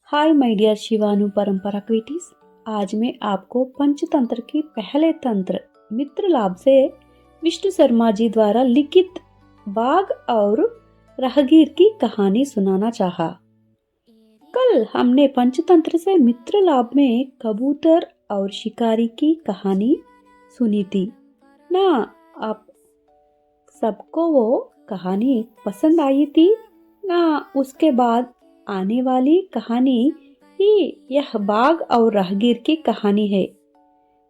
Hi my dear शिवानु परंपरा creatives. आज मैं आपको पंचतंत्र की पहले तंत्र मित्र लाभ से विष्णु शर्मा जी द्वारा लिखित बाघ और राहगीर की कहानी सुनाना चाहा। कल हमने पंचतंत्र से मित्र लाभ में कबूतर और शिकारी की कहानी सुनी थी ना। आप सबको वो कहानी पसंद आई थी ना? उसके बाद आने वाली कहानी ही यह बाघ और राहगीर की कहानी है।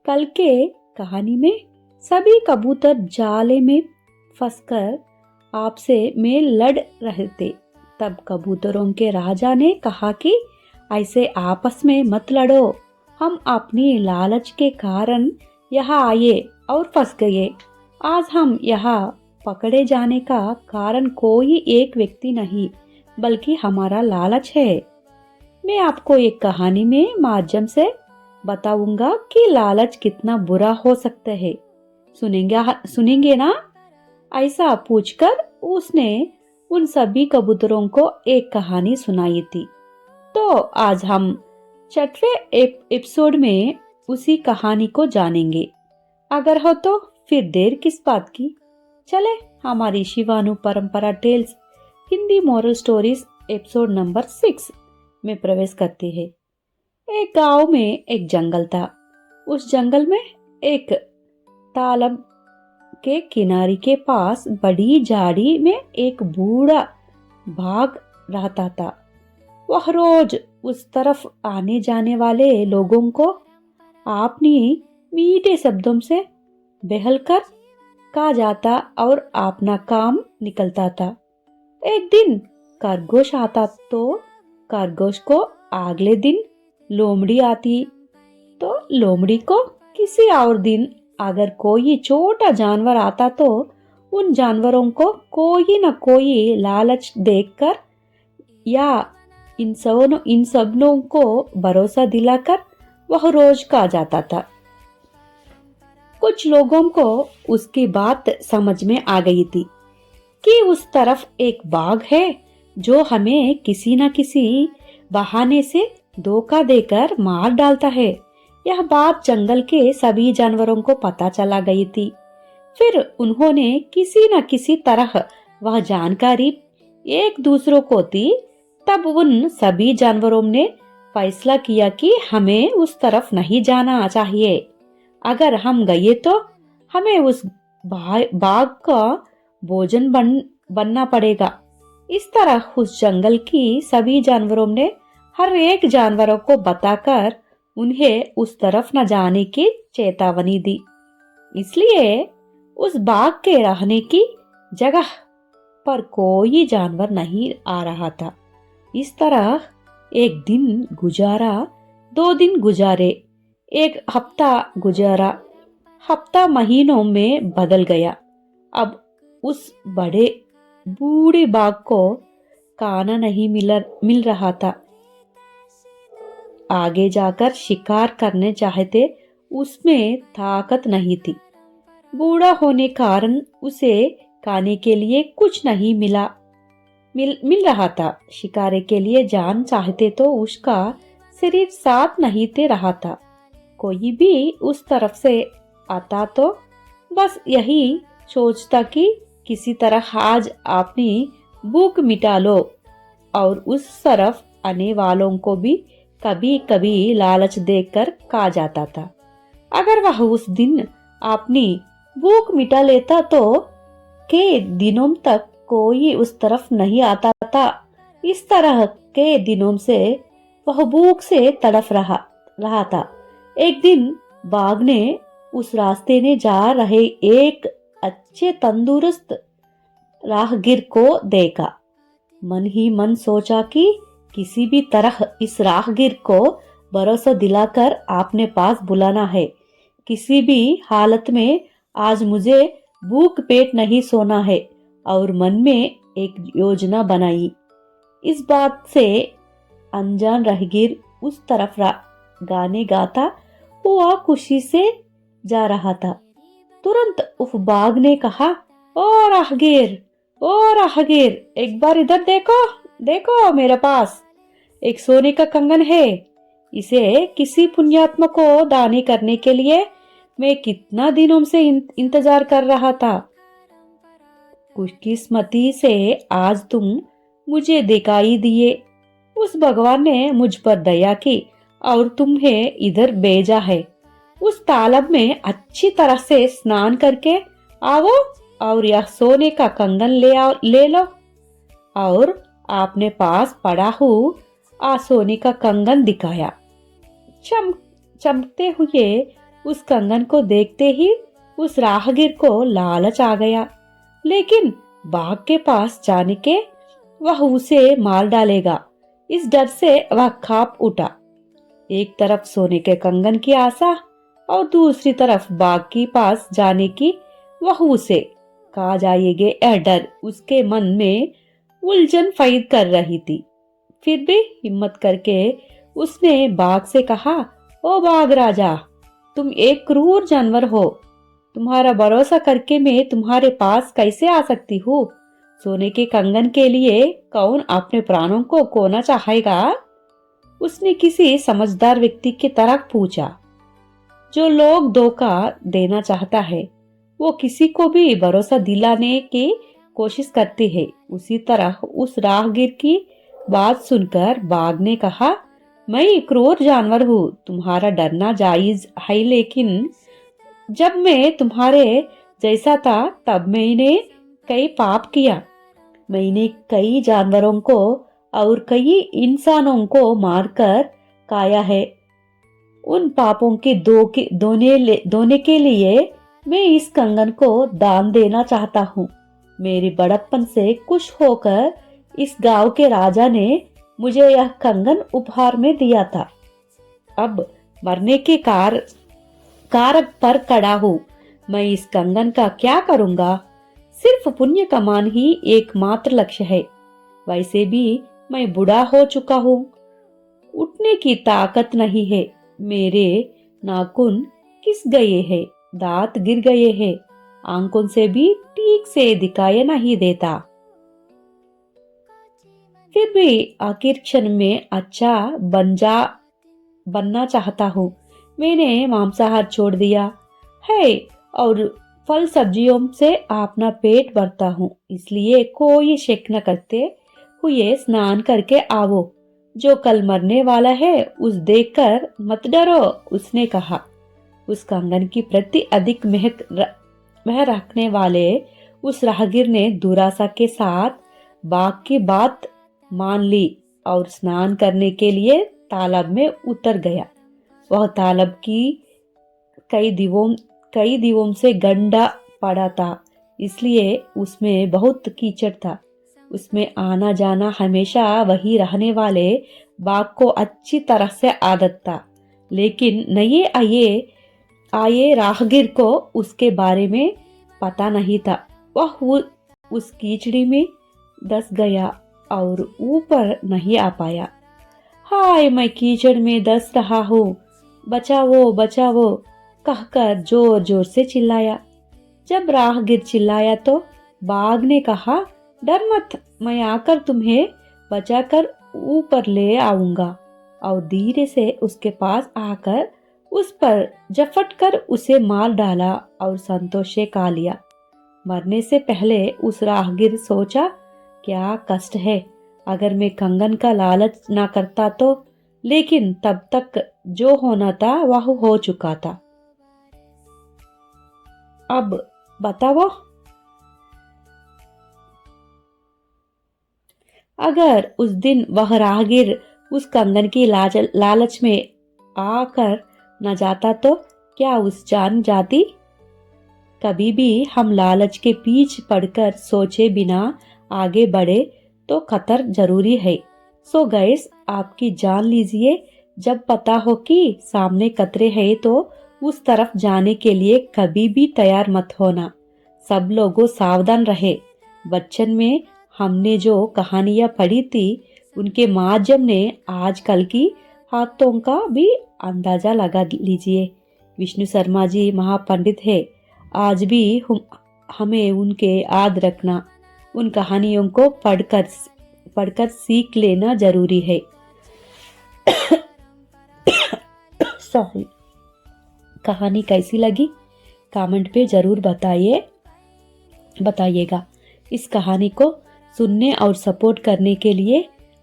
कल के कहानी में सभी कबूतर जाले में फंसकर आपसे में लड़ रहे थे। तब कबूतरों के राजा ने कहा कि ऐसे आपस में मत लड़ो, हम अपनी लालच के कारण यहाँ आए और फंस गए। आज हम यहाँ पकड़े जाने का कारण कोई एक व्यक्ति नहीं बल्कि हमारा लालच है। मैं आपको एक कहानी में माध्यम से बताऊंगा कि लालच कितना बुरा हो सकता है। सुनेंगे ना? ऐसा पूछकर उसने उन सभी कबूतरों को एक कहानी सुनाई थी। तो आज हम 6वें एपिसोड में उसी कहानी को जानेंगे। अगर हो तो फिर देर किस बात की, चले हमारी शिवानु परंपरा tales Hindi moral stories episode number 6 में प्रवेश करते हैं। एक गांव में एक जंगल था। उस जंगल में एक तालाब के किनारे के पास बड़ी झाड़ी में एक बूढ़ा बाघ रहता था। वह रोज उस तरफ आने जाने वाले लोगों को अपनी मीठे शब्दों से बहलकर कहा जाता और अपना काम निकलता था। एक दिन खरगोश आता तो खरगोश को अगले दिन लोमड़ी आती तो लोमड़ी को किसी और दिन अगर कोई छोटा जानवर आता तो उन जानवरों को कोई न कोई लालच देखकर या इन सबनों को भरोसा दिलाकर वह रोज का जाता था। कुछ लोगों को उसकी बात समझ में आ गई थी कि उस तरफ एक बाघ है जो हमें किसी न किसी बहाने से धोखा देकर मार डालता है। यह बात जंगल के सभी जानवरों को पता चला गई थी। फिर उन्होंने किसी न किसी तरह वह जानकारी एक दूसरों को दी। तब उन सभी जानवरों ने फैसला किया कि हमें उस तरफ नहीं जाना चाहिए। अगर हम गए तो हमें उस बाघ का भोजन बनना पड़ेगा। इस तरह उस जंगल की सभी जानवरों ने हर एक जानवरों को बताकर उन्हें उस तरफ न जाने की चेतावनी दी। इसलिए उस बाघ के रहने की जगह पर कोई जानवर नहीं आ रहा था। इस तरह एक दिन गुजारा, 2 दिन गुजारे, एक हफ्ता गुजारा। हफ्ता महीनों में बदल गया। अब उस बड़े बूढ़े बाघ को खाना नहीं मिल रहा था। आगे जाकर शिकार करने चाहते, उसमें ताकत नहीं थी। बूढ़ा होने कारण उसे खाने के लिए कुछ नहीं मिल रहा था। शिकार के लिए जान चाहते तो उसका शरीर साथ नहीं दे रहा था। कोई भी उस तरफ से आता तो बस यही सोचता कि किसी तरह आज अपनी भूख मिटा लो, और उस तरफ आने वालों को भी कभी कभी लालच देकर कहा जाता था। अगर वह उस दिन अपनी भूख मिटा लेता तो के दिनों तक कोई उस तरफ नहीं आता था। इस तरह के दिनों से वह भूख से तड़फ रहा था। एक दिन बाघ ने उस रास्ते ने जा रहे एक अच्छे तंदुरुस्त राहगीर को देखा। मन ही मन सोचा कि किसी भी तरह इस राहगीर को भरोसा दिलाकर अपने पास बुलाना है। किसी भी हालत में आज मुझे भूख पेट नहीं सोना है। और मन में एक योजना बनाई। इस बात से अनजान राहगीर उस तरफ गाने गाता हुआ खुशी से जा रहा था। तुरंत उस बाघ ने कहा, ओ राहगीर, एक बार इधर देखो मेरे पास। एक सोने का कंगन है। इसे किसी पुण्यात्मा को दान करने के लिए मैं कितना दिनों से इंतजार कर रहा था। खुशकिस्मती से आज तुम मुझे दिखाई दिए। उस भगवान ने मुझ पर दया की और तुम्हें इधर भेजा है। उस तालाब में अच्छी तरह से स्नान करके आओ और यह सोने का कंगन ले लो। और आपने पास पड़ा हुआ सोने का कंगन दिखाया। चमकते हुए उस कंगन को देखते ही उस राहगीर को लालच आ गया, लेकिन बाघ के पास जाने के वह उसे मार डालेगा, इस डर से वह कांप उठा। एक तरफ सोने के कंगन की आशा और दूसरी तरफ बाघ के पास जाने की वह उसे कहा जाएगा यह डर उसके मन में उलझन पैदा कर रही थी। फिर भी हिम्मत करके उसने बाघ से कहा, ओ बाघ राजा, तुम एक क्रूर जानवर हो। तुम्हारा भरोसा करके मैं तुम्हारे पास कैसे आ सकती हूँ? सोने के कंगन के लिए कौन अपने प्राणों को खोना चाहेगा? उसने किसी समझदार व्यक्ति की तरह पूछा। जो लोग धोखा देना चाहता है वो किसी को भी भरोसा दिलाने की कोशिश करते हैं। उसी तरह उस राहगीर की बात सुनकर बाघ ने कहा, मैं क्रूर जानवर हूँ, तुम्हारा डरना जायज है, लेकिन जब मैं तुम्हारे जैसा था तब मैंने कई पाप किया। मैंने कई जानवरों को और कई इंसानों को मारकर खाया है। उन पापों के धोने के लिए मैं इस कंगन को दान देना चाहता हूँ। मेरी बड़प्पन से खुश होकर इस गांव के राजा ने मुझे यह कंगन उपहार में दिया था। अब मरने के कारक पर खड़ा हूँ। मैं इस कंगन का क्या करूँगा? सिर्फ पुण्य कमान ही एकमात्र लक्ष्य है। वैसे भी मैं बूढ़ा हो चुका हूँ, उठने की ताकत नहीं है। मेरे नाखून किस गए हैं, दांत गिर गए हैं, आंखों से भी ठीक से दिखाई नहीं देता। फिर भी आखिर क्षण में अच्छा बनना चाहता हूँ। मैंने मांसाहार छोड़ दिया है और फल सब्जियों से अपना पेट भरता हूँ। इसलिए कोई शक न करते हुए स्नान करके आओ। जो कल मरने वाला है उस देखकर मत डरो, उसने कहा। उस कंगन की प्रति अधिक मह रखने वाले उस राहगीर ने दुराशा के साथ बाघ की बात मान ली और स्नान करने के लिए तालाब में उतर गया। वह तालाब की कई दीवों से गंदा पड़ा था, इसलिए उसमें बहुत कीचड़ था। उसमें आना जाना हमेशा वही रहने वाले बाघ को अच्छी तरह से आदत था, लेकिन नए आए राहगीर को उसके बारे में पता नहीं था। वह उस कीचड़ी में दस गया और ऊपर नहीं आ पाया। हाय, मैं कीचड़ में दस रहा हूँ, बचाओ बचाओ कहकर जोर जोर से चिल्लाया। जब राहगीर चिल्लाया तो बाघ ने कहा, डर मत, मैं आकर तुम्हें बचाकर ऊपर ले आऊंगा। और धीरे से उसके पास आकर उस पर झपट कर उसे मार डाला और संतोष से खा लिया। मरने से पहले उस राहगीर सोचा, क्या कष्ट है अगर मैं कंगन का लालच ना करता तो, लेकिन तब तक जो होना था वह हो चुका था। अब बताओ, अगर उस दिन वह राहगीर उस कंगन की लालच में आकर न जाता तो क्या उस जान जाती? कभी भी हम लालच के पीछे पड़कर सोचे बिना आगे बढ़े तो खतर जरूरी है। सो गैस, आपकी जान लीजिए। जब पता हो कि सामने खतरे है तो उस तरफ जाने के लिए कभी भी तैयार मत होना। सब लोगों सावधान रहे। बचपन में हमने जो कहानियां पढ़ी थी उनके माध्यम ने आजकल की हाथों का भी अंदाजा लगा लीजिए। विष्णु शर्मा जी महापंडित है। आज भी हमें उनके याद रखना, उन कहानियों को पढ़कर सीख लेना जरूरी है। सॉरी। कहानी कैसी लगी कमेंट पे ज़रूर बताइएगा। इस कहानी को सुनने और सपोर्ट करने के लिए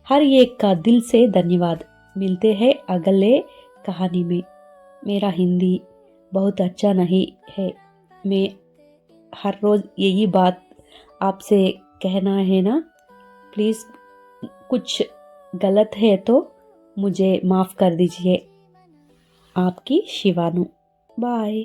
हर एक का दिल से धन्यवाद। मिलते हैं अगले कहानी में। मेरा हिंदी बहुत अच्छा नहीं है, मैं हर रोज़ यही बात आपसे कहना है ना, प्लीज़ कुछ गलत है तो मुझे माफ़ कर दीजिए। आपकी शिवानु। बाय।